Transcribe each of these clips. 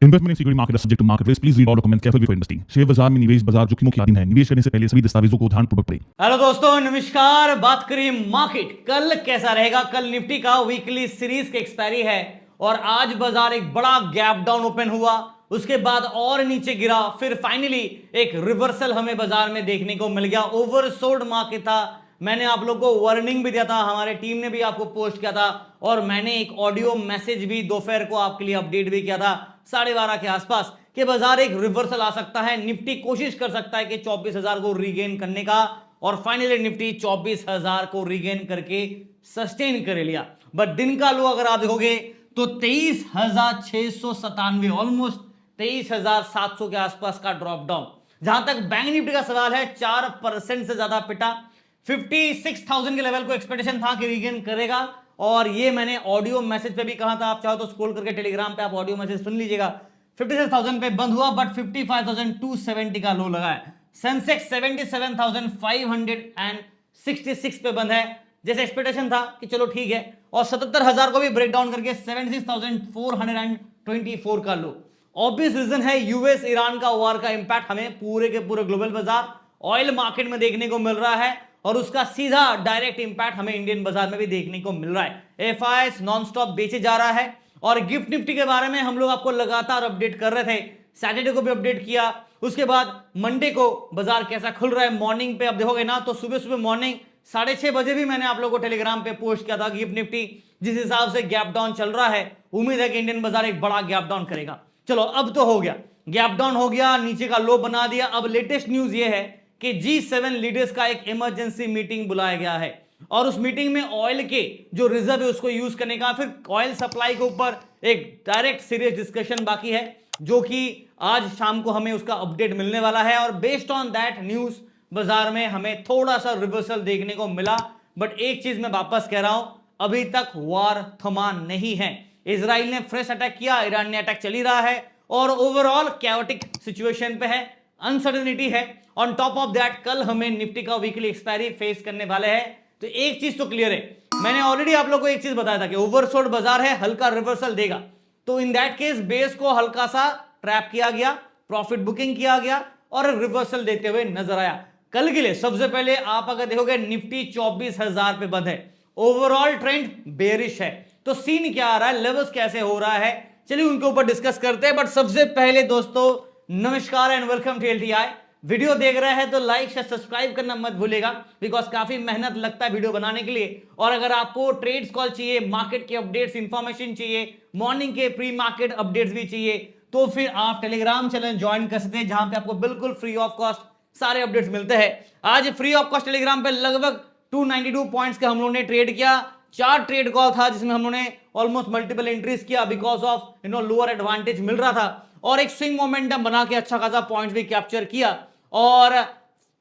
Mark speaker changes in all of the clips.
Speaker 1: Investment in security market is subject to market risk. Please read all documents carefully before investing. Share बाजार में निवेश बाजार जोखिमों के अधीन है। निवेश करने से पहले सभी दस्तावेजों को ध्यानपूर्वक पढ़ें।
Speaker 2: हेलो दोस्तों, नमस्कार। बात करिए मार्केट कल कैसा रहेगा। कल निफ्टी का वीकली सीरीज की एक्सपायरी है और आज बाजार एक बड़ा गैप डाउन ओपन हुआ, उसके बाद और नीचे गिरा, फिर फाइनली एक रिवर्सल हमें बाजार में देखने को मिल गया। ओवरसोल्ड मार्केट था। मैंने आप लोगों को वार्निंग भी दिया था, हमारे टीम ने भी आपको पोस्ट किया था और मैंने एक ऑडियो मैसेज भी दोपहर को आपके लिए अपडेट भी किया था 12:30 के आसपास कि बाजार एक रिवर्सल आ सकता है। निफ्टी कोशिश कर सकता है कि 24,000 को रीगेन करने का और फाइनली निफ्टी 24,000 को रीगेन करके सस्टेन कर लिया। बट दिन का लो अगर आप देखोगे तो 23,697 ऑलमोस्ट 23,700 के आसपास का ड्रॉप डाउन। जहां तक बैंक निफ्टी का सवाल है 4% से ज्यादा पिटा। 56,000 के लेवल को एक्सपेक्टेशन था कि रीगेन करेगा और ये मैंने ऑडियो मैसेज पे भी कहा था। आप चाहो तो स्क्रॉल करके टेलीग्राम पे आप ऑडियो मैसेज सुन लीजिएगा। 56,000 पे बंद हुआ बट 55,270 का लो लगा है। सेंसेक्स 77,566 पे बंद है, जैसे एक्सपेक्टेशन था कि चलो ठीक है, और 77,000 को भी ब्रेक डाउन करके 76,424 का लो। ऑब्वियस रीजन है यूएस ईरान का वार का इंपैक्ट हमें पूरे के पूरे ग्लोबल बाजार ऑयल मार्केट में देखने को मिल रहा है और उसका सीधा डायरेक्ट इंपैक्ट हमें इंडियन बाजार में भी देखने को मिल रहा है। एफआईएस नॉन स्टॉप बेचे जा रहा है और गिफ्ट निफ्टी के बारे में हम लोग आपको लगातार अपडेट कर रहे थे। सैटरडे को भी अपडेट किया, उसके बाद मंडे को बाजार कैसा खुल रहा है मॉर्निंग पे आप देखोगे ना तो सुबह सुबह मॉर्निंग 6:30 बजे भी मैंने आप लोगों को टेलीग्राम पे पोस्ट किया था। गिफ्ट निफ्टी जिस हिसाब से गैप डाउन चल रहा है, उम्मीद है कि इंडियन बाजार एक बड़ा गैप डाउन करेगा। चलो अब तो हो गया, गैप डाउन हो गया, नीचे का लो बना दिया। अब लेटेस्ट न्यूज ये है कि G7 लीडर्स का एक इमरजेंसी मीटिंग बुलाया गया है और उस मीटिंग में ऑयल के जो रिजर्व है उसको यूज करने का, फिर ऑयल सप्लाई के ऊपर एक डायरेक्ट सीरियस डिस्कशन बाकी है, जो कि आज शाम को हमें उसका अपडेट मिलने वाला है। और बेस्ड ऑन दैट न्यूज बाजार में हमें थोड़ा सा रिवर्सल देखने को मिला। बट एक चीज मैं वापस कह रहा हूं, अभी तक वार थमा नहीं है। इजराइल ने फ्रेश अटैक किया, ईरान ने अटैक चल ही रहा है और ओवरऑल कैओटिक सिचुएशन पे है, अनसर्टेनिटी है। ऑन टॉप ऑफ दैट कल हमें निफ्टी का वीकली एक्सपायरी फेस करने वाले हैं। तो एक चीज तो क्लियर है, मैंने ऑलरेडी आप लोगों को एक चीज बताया था कि ओवरसोल्ड बाजार है, हल्का रिवर्सल देगा। तो इन दैट केस बेस को हल्का सा ट्रैप किया गया, प्रॉफिट बुकिंग किया गया और रिवर्सल देते हुए नजर आया। कल के लिए सबसे पहले आप अगर देखोगे निफ्टी 24,000 पे बंद है, ओवरऑल ट्रेंड बेरिश है। तो सीन क्या आ रहा है, लेवल्स कैसे हो रहा है, चलिए उनके ऊपर डिस्कस करते हैं। बट सबसे पहले दोस्तों नमस्कार and welcome to LTI. Video देख रहे हैं तो लाइक शेयर सब्सक्राइब करना मत भूलेगा, बिकॉज काफी मेहनत लगता है वीडियो बनाने के लिए। और अगर आपको ट्रेड्स कॉल चाहिए, मार्केट के अपडेट्स इंफॉर्मेशन चाहिए, मॉर्निंग के प्री मार्केट अपडेट्स भी चाहिए, तो फिर आप टेलीग्राम चैनल ज्वाइन कर सकते हैं, जहां पे आपको बिल्कुल फ्री ऑफ कॉस्ट सारे अपडेट्स मिलते हैं। आज फ्री ऑफ कॉस्ट टेलीग्राम पे लगभग 292 पॉइंट्स के हम लोगों ने ट्रेड किया। 4 ट्रेड कॉल था जिसमें हम लोगों ने ऑलमोस्ट मल्टीपल एंट्रीज किया, बिकॉज ऑफ लोअर एडवांटेज मिल रहा था और एक स्विंग मोमेंटम बना के अच्छा खासा पॉइंट्स भी कैप्चर किया। और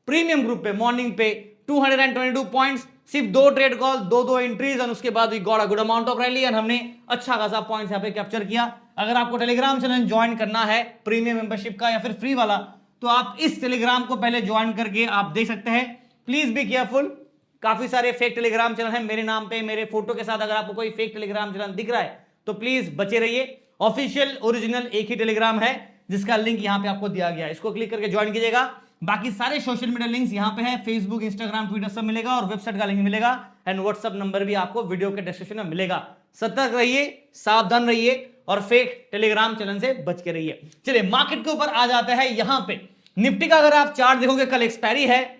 Speaker 2: प्रीमियम ग्रुप पे मॉर्निंग पे 222 पॉइंट्स, सिर्फ 2 ट्रेड कॉल, 2 एंट्रीज और उसके बाद we got a good amount of rally and हमने अच्छा खासा पॉइंट्स यहां पे कैप्चर किया। अगर आपको टेलीग्राम चैनल ज्वाइन करना है प्रीमियम मेंबरशिप का या फिर फ्री वाला, तो आप इस टेलीग्राम को पहले ज्वाइन करके आप देख सकते हैं। प्लीज बी केयरफुल, काफी सारे फेक टेलीग्राम चैनल है मेरे नाम पे, मेरे फोटो के साथ। अगर आपको कोई फेक टेलीग्राम चैनल दिख रहा है तो प्लीज बचे रहिए। ऑफिशियल ओरिजिनल एक ही टेलीग्राम है जिसका लिंक यहां पे आपको दिया गया है, इसको क्लिक करके ज्वाइन कीजिएगा। बाकी सारे सोशल मीडिया लिंक्स यहां पे है, फेसबुक इंस्टाग्राम ट्विटर सब मिलेगा और वेबसाइट का लिंक मिलेगा एंड व्हाट्सएप नंबर भी आपको वीडियो के डिस्क्रिप्शन में मिलेगा। सतर्क रहिए, सावधान रहिए और फेक टेलीग्राम चैनल से बच के रहिए। चलिए मार्केट के ऊपर आ जाते हैं। यहां पे निफ्टी का अगर आप चार्ट देखोगे, कल एक्सपायरी है,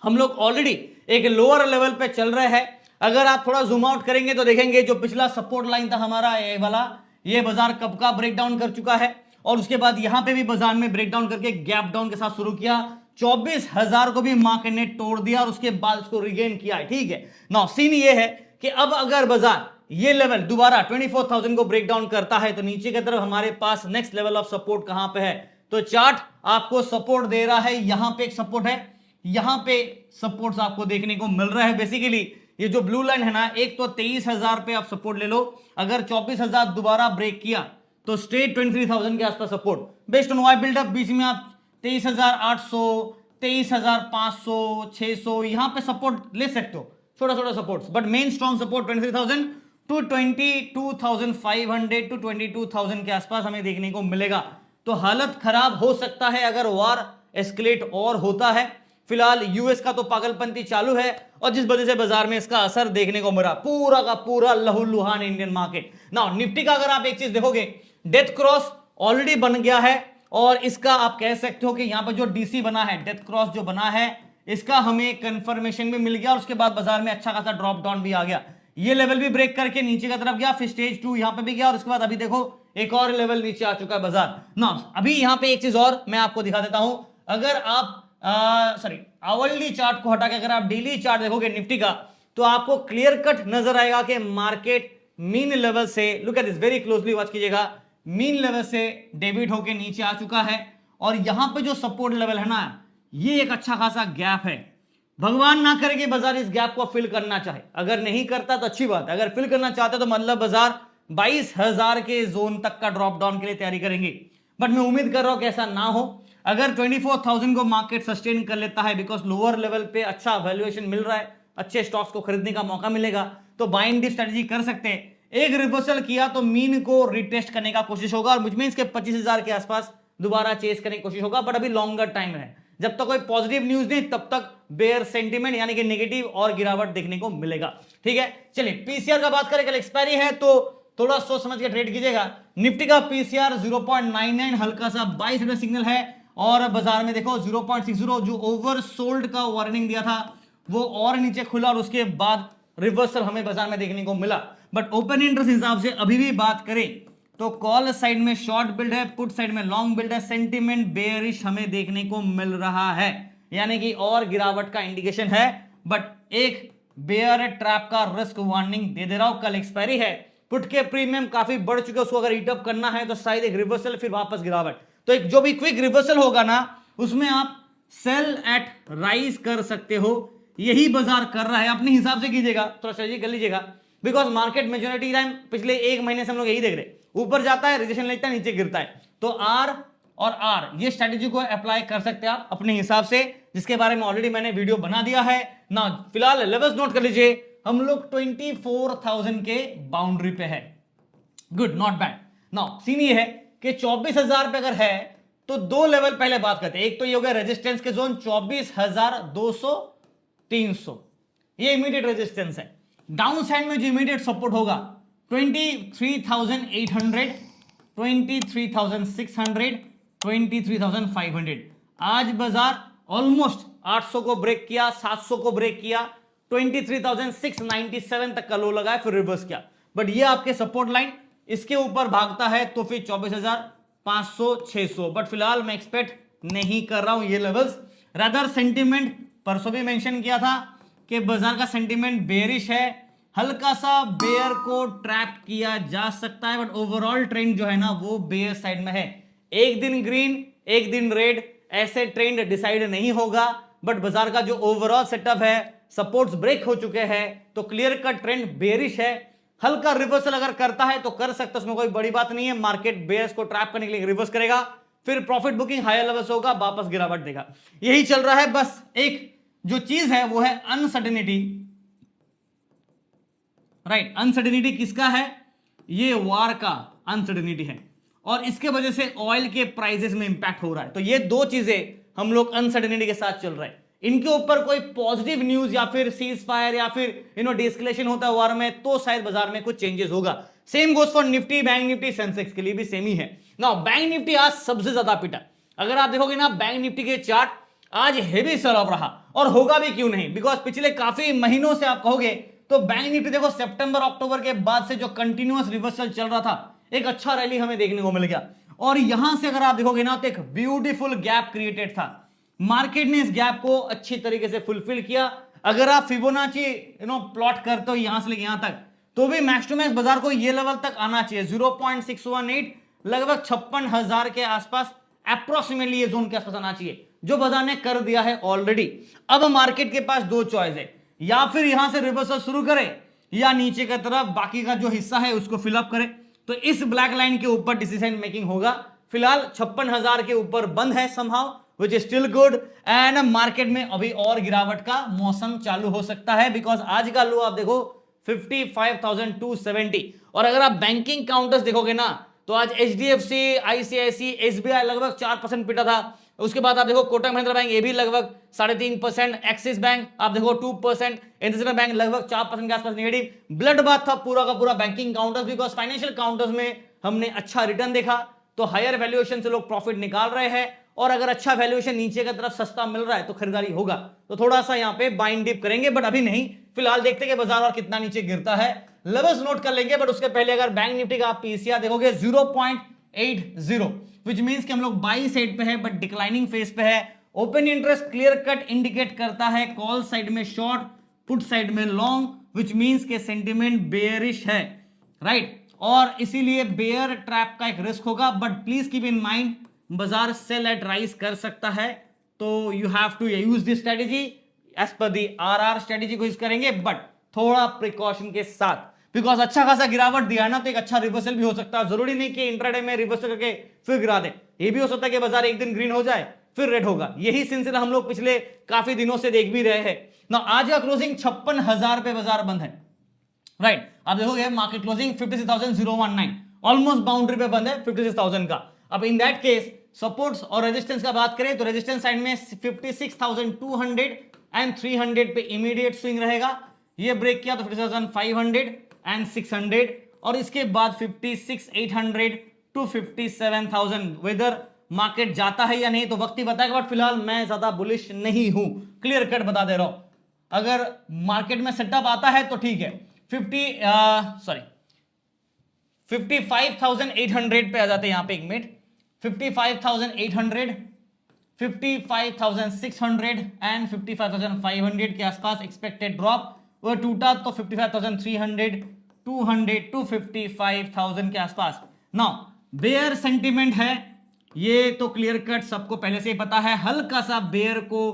Speaker 2: हम लोग ऑलरेडी एक लोअर लेवल पे चल रहे हैं। अगर आप थोड़ा जूम आउट करेंगे तो देखेंगे जो पिछला सपोर्ट लाइन था हमारा ये वाला, ये बाजार कब का ब्रेक डाउन कर चुका है और उसके बाद यहां पे भी बाजार में ब्रेक डाउन करके गैप डाउन के साथ शुरू किया। 24,000 को भी मार्केट ने तोड़ दिया और उसके बाद उसको रिगेन किया है। ठीक है, नाउ सीन ये है कि अब अगर बाजार ये लेवल दोबारा 24,000 को ब्रेक डाउन करता है तो नीचे की तरफ हमारे पास नेक्स्ट लेवल ऑफ सपोर्ट कहां पे है। तो चार्ट आपको सपोर्ट दे रहा है, यहां पे एक सपोर्ट है, यहां पे सपोर्ट्स आपको देखने को मिल रहा है। बेसिकली ये जो ब्लू लाइन है ना, एक तो 23,000 पे आप सपोर्ट ले लो, अगर 24,000 दोबारा ब्रेक किया तो स्ट्रेट 23,000 के आसपास support. Based on why buildup बीच में आप 23,800, 23,500, 600 यहां पे सपोर्ट ले सकते हो, छोटा छोटा support, but main strong support 23,000 to 22,500 to 22,000 के आसपास हमें देखने को मिलेगा। तो हालत खराब हो सकता है अगर वार एस्केलेट और होता है। फिलहाल यूएस का तो पागलपंती चालू है और जिस वजह से बाजार में इसका असर देखने को मिला, पूरा का पूरा लहूलुहान इंडियन मार्केट। नाउ निफ्टी का अगर आप एक चीज देखोगे, डेथ क्रॉस ऑलरेडी बन गया है और इसका आप कह सकते हो कि यहां पर जो डीसी बना है, डेथ क्रॉस जो बना है, इसका हमें कंफर्मेशन भी मिल गया और उसके बाद बाजार में अच्छा खासा ड्रॉप डाउन भी आ गया। ये लेवल भी ब्रेक करके नीचे की तरफ गया, फिर स्टेज 2 यहां पे भी गया और उसके बाद अभी देखो एक और लेवल नीचे आ चुका है बाजार। ना अभी यहां पे एक चीज और मैं आपको दिखा देता हूं। अगर आप आवरली चार्ट को हटा के अगर आप डेली चार्ट देखोगे निफ्टी का, तो आपको क्लियर कट नजर आएगा कि मार्केट मीन लेवल से, look at this very closely, watch कीजिएगा, मीन लेवल से डेबिट होके नीचे आ चुका है और यहां पे जो सपोर्ट लेवल है ना, ये एक अच्छा खासा गैप है। भगवान ना करे कि बाजार इस गैप को फिल करना चाहे, अगर नहीं करता तो अच्छी बात है, अगर फिल करना चाहते तो मतलब बाजार 22,000 के जोन तक का ड्रॉप डाउन के लिए तैयारी करेंगे। बट मैं उम्मीद कर रहा हूं कि ऐसा ना हो। अगर 24,000 को मार्केट सस्टेन कर लेता है, बिकॉज लोअर लेवल पे अच्छा वैल्यूएशन मिल रहा है, अच्छे स्टॉक्स को खरीदने का मौका मिलेगा, तो बाइंग डी स्ट्रेटजी कर सकते हैं। एक रिवर्सल किया तो मीन को रिटेस्ट करने का कोशिश होगा और मुझमें इसके 25,000 के आसपास दोबारा चेस करने की कोशिश होगा। बट अभी लॉन्गर टाइम है, जब तक कोई पॉजिटिव न्यूज नहीं तब तक बेयर सेंटीमेंट यानी कि नेगेटिव और गिरावट देखने को मिलेगा। ठीक है, चलिए पीसीआर का बात करें, कल एक्सपायरी है तो थोड़ा सोच समझ के ट्रेड कीजिएगा। निफ्टी का पीसीआर 0.99 हल्का सा 22 रुपए सिग्नल है और बाजार में देखो 0.60 जो ओवर सोल्ड का वार्निंग दिया था वो और नीचे खुला और उसके बाद रिवर्सल हमें बाजार में देखने को मिला। बट ओपन इंटरेस्ट हिसाब से अभी भी बात करें तो कॉल साइड में शॉर्ट बिल्ड है, पुट साइड में लॉन्ग बिल्ड है, सेंटीमेंट बेयरिश हमें देखने को मिल रहा है, यानी कि और गिरावट का इंडिकेशन है। बट एक बेयर ट्रैप का रिस्क वार्निंग दे दे रहा हूं, कल एक्सपायरी है, पुट के प्रीमियम काफी बढ़ चुके, उसको अगर ईट अप करना है तो शायद एक रिवर्सल फिर वापस गिरावट, तो एक जो भी क्विक रिवर्सल होगा ना उसमें आप सेल एट राइज कर सकते हो। यही बाजार कर रहा है, अपने हिसाब से कीजिएगा, थोड़ा स्ट्रेटजी कर लीजिएगा, बिकॉज मार्केट मेजोरिटी टाइम पिछले एक महीने से हम लोग यही देख रहे, ऊपर जाता है, रिजेक्शन लेता है, नीचे गिरता है। तो आर और आर ये स्ट्रेटजी को अप्लाई कर सकते हैं आप अपने हिसाब से, जिसके बारे में ऑलरेडी मैंने वीडियो बना दिया है ना। फिलहाल लेवल्स नोट कर लीजिए, हम लोग 24,000 के बाउंड्री पे है, good not bad. Now scene ये है कि 24,000 पे अगर है तो दो लेवल पहले बात करते हैं। एक तो ये हो गया रेजिस्टेंस के जोन 24,200 300, ये इमीडिएट रेजिस्टेंस है। डाउन साइड में जो इमीडिएट सपोर्ट होगा 23,800, 23,600, 23,500। आज बाजार ऑलमोस्ट 800 को ब्रेक किया, 700 को ब्रेक किया, 23,697 तक का लो लगाया, फिर रिवर्स किया। बट ये आपके सपोर्ट लाइन, इसके ऊपर भागता है तो फिर 24,500 600। बट फिलहाल मैं एक्सपेक्ट नहीं कर रहा हूं ये लेवल्स। रदर सेंटीमेंट परसों भी मेंशन किया था कि बाजार का सेंटीमेंट बेयरिश है, हल्का सा बेयर को ट्रैप किया जा सकता है, बट ओवरऑल ट्रेंड जो है ना वो बेयर साइड में है। एक दिन ग्रीन एक दिन रेड ऐसे ट्रेंड डिसाइड नहीं होगा, बट बाजार का जो ओवरऑल सेटअप है, सपोर्ट्स ब्रेक हो चुके हैं तो क्लियर कट ट्रेंड बेयरिश है। हल्का रिवर्सल अगर करता है तो कर सकता है, उसमें कोई बड़ी बात नहीं है। मार्केट बेयर्स को ट्रैप करने के लिए रिवर्स करेगा, फिर प्रॉफिट बुकिंग हायर लेवल्स होगा, वापस गिरावट देगा, यही चल रहा है। बस एक जो चीज है वो है अनसर्टेनिटी, राइट। अनसर्टेनिटी किसका है? ये वार का अनसर्टेनिटी है और इसके वजह से ऑयल के प्राइसेस में इंपैक्ट हो रहा है। तो ये दो चीजें हम लोग अनसर्टेनिटी के साथ चल रहे हैं। इनके ऊपर कोई पॉजिटिव न्यूज या फिर सीज फायर या फिर डिस्कलेशन होता है वार में तो शायद बाजार में कुछ चेंजेस होगा। Same goes for Nifty, bank Nifty, Sensex के लिए भी सेम ही है। नाउ बैंक निफ्टी आज सबसे ज्यादा पिटा। अगर आप देखोगे ना बैंक निफ्टी के चार्ट आज हेवी सेल ऑफ रहा और होगा भी क्यों नहीं, बिकॉज पिछले काफी महीनों से आप कहोगे तो बैंक निफ्टी देखो सितंबर अक्टूबर के बाद से जो कंटिन्यूअस रिवर्सल चल रहा था, एक अच्छा रैली हमें देखने को मिल गया और यहां से अगर आप देखोगे ना तो एक ब्यूटीफुल गैप क्रिएटेड था। मार्केट ने इस गैप को अच्छी तरीके से फुलफिल किया। अगर आप फिबोनाची प्लॉट करते हो यहां से लेकर यहां तक, तो भी मैक्स टू मैक्स बाजार को ये लेवल तक आना चाहिए 0.618, लगभग 56,000 के आसपास अप्रोक्सीमेटली ये जोन के आसपास आना चाहिए, जो बाजार ने कर दिया है ऑलरेडी। अब मार्केट के पास दो चॉइस है, या फिर यहां से रिवर्सल शुरू करे या नीचे की तरफ बाकी का जो हिस्सा है उसको फिलअप करे। तो इस ब्लैक लाइन के ऊपर डिसीजन मेकिंग होगा। फिलहाल 56,000 के ऊपर बंद है somehow, which is still good and market में अभी और गिरावट का मौसम चालू हो सकता है, बिकॉज आज का लो आप देखो 55,270। और अगर आप बैंकिंग काउंटर्स देखोगे ना तो आज एचडीएफसी, आईसीआईसी, एसबीआई लगभग 4% पिटा था। उसके बाद आप देखो कोटक महिंद्रा बैंक, ये भी लगभग 3.5%, एक्सिस बैंक आप देखो 2%, इंडसइंड बैंक लगभग 4% के आसपास नेगेटिव। ब्लड बाथ था पूरा का पूरा banking counters, because financial counters में हमने अच्छा रिटर्न देखा, तो हायर वैल्यूएशन से लोग प्रॉफिट निकाल रहे हैं, और अगर अच्छा वैल्यूएशन नीचे की तरफ सस्ता मिल रहा है तो खरीदारी होगा, तो थोड़ा सा यहाँ पे बाइंग डिप करेंगे, बट अभी नहीं। फिलहाल देखते हैं कि बाजार और कितना नीचे गिरता है, लेवल्स नोट कर लेंगे। बट उसके पहले अगर बैंक निफ्टी का आप पीसीआर देखोगे 0.80, विच मींस कि हम लोग बाई साइड पे है बट डिक्लाइनिंग फेज पे है। Open interest clear cut indicate करता है कॉल साइड में शॉर्ट, पुट साइड में लॉन्ग, विच मींस के सेंटिमेंट बेयरिश है, राइट। और इसीलिए बेयर ट्रैप का एक रिस्क होगा, but please keep in mind बाजार सेल एट राइज कर सकता है, तो you have to use this strategy as per the RR strategy को यूज करेंगे, बट थोड़ा प्रिकॉशन के साथ, बिकॉज अच्छा खासा गिरावट दिया ना तो एक अच्छा रिवर्सल भी हो सकता है। जरूरी नहीं कि इंट्राडे में रिवर्सल करके फिर गिरा दे, ये भी हो सकता है कि बाजार एक दिन ग्रीन हो जाए फिर रेड होगा। यही सिलसिला हम लोग पिछले काफी दिनों से देख भी रहे हैं ना। आज का क्लोजिंग 56,000 पे बाजार बंद है, राइट। आप देखोगे मार्केट क्लोजिंग 56,019, ऑलमोस्ट बाउंड्री पे बंद है 56,000 का। अब इन दैट केस सपोर्ट्स और रेजिस्टेंस का बात करें तो रेजिस्टेंस साइड में 56,200 एंड 300 पे इमीडिएट स्विंग रहेगा। ये ब्रेक किया तो 56,500 एंड 600, और इसके बाद 56,800 टू 57,000। वेदर मार्केट जाता है या नहीं तो वक्त ही बताएगा, बट फिलहाल मैं ज्यादा बुलिश नहीं हूं, क्लियर कट बता दे रहा हूं। अगर मार्केट में सेटअप आता है तो ठीक है, 55,800 पे आ जाते हैं यहां पे, एक मिनट, 55,800, 55,600 एंड 55,500 के आसपास एक्सपेक्टेड ड्रॉप। वो टूटा तो 55,300, 200 टू 55,000 के आसपास। नाउ बेयर सेंटिमेंट है, ये तो क्लियर कट सबको पहले से ही पता है। हल्का सा बेयर को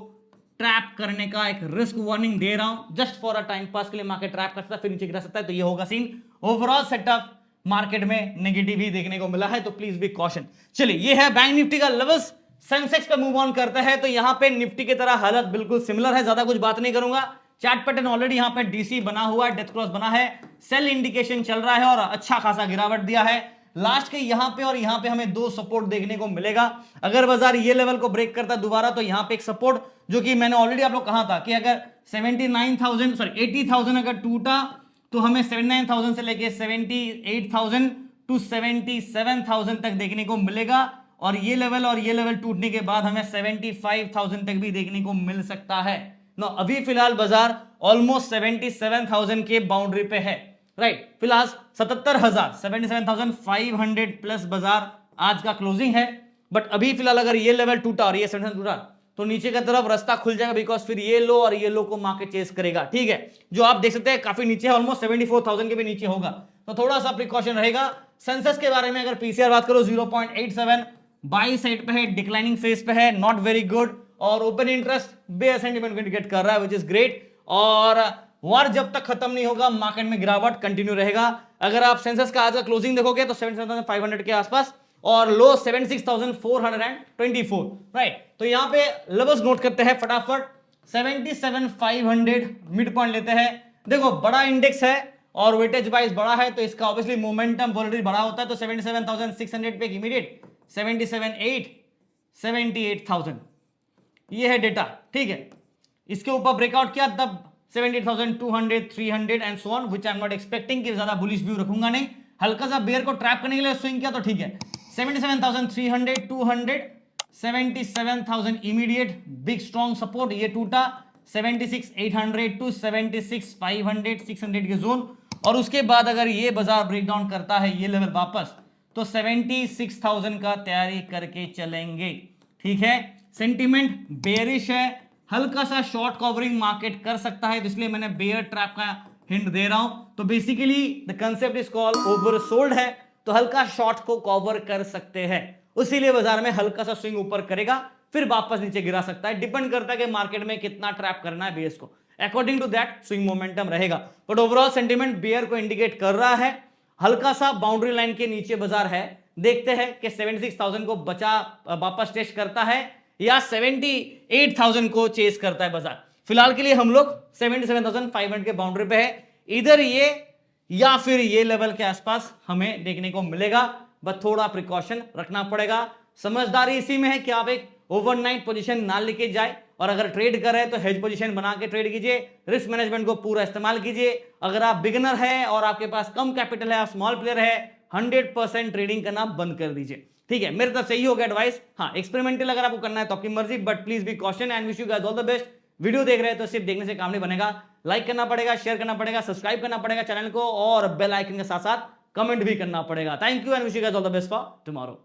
Speaker 2: ट्रैप करने का एक रिस्क वार्निंग दे रहा हूं, just for a time pass के लिए मार्केट ट्रैप कर सकता है फिर नीचे गिरा सकता है, तो ये होगा सीन। ओवरऑल सेटअप मार्केट में नेगेटिव ही देखने को मिला है, तो प्लीज बी कॉशन। चलिए ये है बैंक निफ्टी का लेवल्स। सेंसेक्स पे मूव ऑन करते हैं तो यहां पे निफ्टी की तरह हालत बिल्कुल सिमिलर है, ज्यादा कुछ बात नहीं करूंगा। चार्ट पैटर्न ऑलरेडी यहां पे डीसी बना हुआ है, डेथ क्रॉस बना है, सेल इंडिकेशन चल रहा है और अच्छा खासा गिरावट दिया है। लास्ट के यहां पे और यहां पे हमें दो सपोर्ट देखने को मिलेगा। अगर बाजार ये लेवल को ब्रेक करता दोबारा तो यहां पे एक सपोर्ट, जो कि मैंने ऑलरेडी आप लोग कहा था कि अगर 80,000 अगर टूटा तो हमें 79,000 से लेके 78,000 टू 77,000 तक देखने को मिलेगा, और ये लेवल टूटने के बाद हमें 75,000 तक भी देखने को मिल सकता है। नो अभी फिलहाल बाजार ऑलमोस्ट 77,000 के बाउंड्री पे है, राइट। फिलहाल 77,500 प्लस बाजार आज का क्लोजिंग है, बट अभी फिलहाल अगर ये लेवल टूटा और ये 77 टूटा तो नीचे की तरफ रास्ता खुल जाएगा, बिकॉज फिर ये लो और ये लो को मार्केट चेस करेगा, ठीक है। जो आप देख सकते हैं काफी नीचे है, ऑलमोस्ट 74,000 के भी नीचे होगा, तो थोड़ा सा प्रिकॉशन रहेगा। सेंसेक्स के बारे में अगर पीसीआर बात करो 0.87, बाई साइड पे है, डिक्लाइनिंग फेज पे है, नॉट वेरी गुड, और open interest bear sentiment indicate कर रहा है, विच इज ग्रेट। और वार जब तक खत्म नहीं होगा मार्केट में गिरावट कंटिन्यू रहेगा। अगर आप सेंसेक्स का आज का क्लोजिंग देखोगे तो 77,500 के आसपास और लो 76,424, राइट। तो यहां पे लेवल्स नोट करते हैं फटाफट। 77,500 मिड पॉइंट लेते हैं। देखो बड़ा इंडेक्स है और वेटेज वाइज बड़ा है, तो इसका ऑब्वियसली मोमेंटम वोलेटिलिटी बड़ा होता है, तो 77,600 पे इमीडिएट 77,800, 78,000 ये है डेटा, ठीक है। इसके ऊपर ब्रेकआउट किया तब 78,200, 300 and so on, which I am not expecting कि ज्यादा बुलिश व्यू रखूंगा नहीं। हल्का सा बेयर को ट्रैप करने के लिए स्विंग किया तो ठीक है। 77,300, 200, 77,000 इमीडिएट बिग स्ट्रॉन्ग सपोर्ट, ये टूटा 76,800 टू 76,500, 600 के जोन, और उसके बाद अगर ये बाजार ब्रेकडाउन करता है ये लेवल वापस तो 76,000 का तैयारी करके चलेंगे, ठीक है। सेंटीमेंट बेयरिश है, हल्का सा शॉर्ट कवरिंग मार्केट कर सकता है, तो इसलिए मैंने बेयर ट्रैप का हिंट दे रहा हूं। तो basically the concept is called oversold है, तो हल्का शॉर्ट को कवर कर सकते हैं, उसीलिए बाजार में हल्का सा स्विंग ऊपर करेगा फिर वापस नीचे गिरा सकता है। डिपेंड करता है कि मार्केट में कितना ट्रैप करना है बेयर्स को, according to that swing momentum रहेगा। बट ओवरऑल सेंटीमेंट बेयर को इंडिकेट कर रहा है, हल्का सा बाउंड्री लाइन के नीचे बाजार है। देखते हैं कि 76,000 को बचा वापस टेस्ट करता है या 78,000 को चेस करता है बाजार। फिलहाल के लिए हम लोग 77,500 के बाउंड्री पे है। इधर ये या फिर ये लेवल के आसपास हमें देखने को मिलेगा, बस थोड़ा प्रिकॉशन रखना पड़ेगा। समझदारी इसी में है कि आप एक ओवरनाइट पोजीशन ना लेके जाए, और अगर ट्रेड कर रहे हैं तो हेज पोजीशन बना के ट्रेड कीजिए, रिस्क मैनेजमेंट को पूरा इस्तेमाल कीजिए। अगर आप बिगिनर है और आपके पास कम कैपिटल है, आप स्मॉल प्लेयर है, 100% ट्रेडिंग करना बंद कर दीजिए। ठीक है, मेरे तरफ से यही होगा एडवाइस। हाँ, एक्सपेरिमेंटल अगर आपको करना है तो आपकी मर्जी, but please be caution and wish you guys all the best. Video देख रहे हैं तो सिर्फ देखने से काम नहीं बनेगा, लाइक करना पड़ेगा, शेयर करना पड़ेगा, सब्सक्राइब करना पड़ेगा चैनल को, और बेल आइकन के साथ साथ कमेंट भी करना पड़ेगा। Thank you and wish you guys all the best for tomorrow.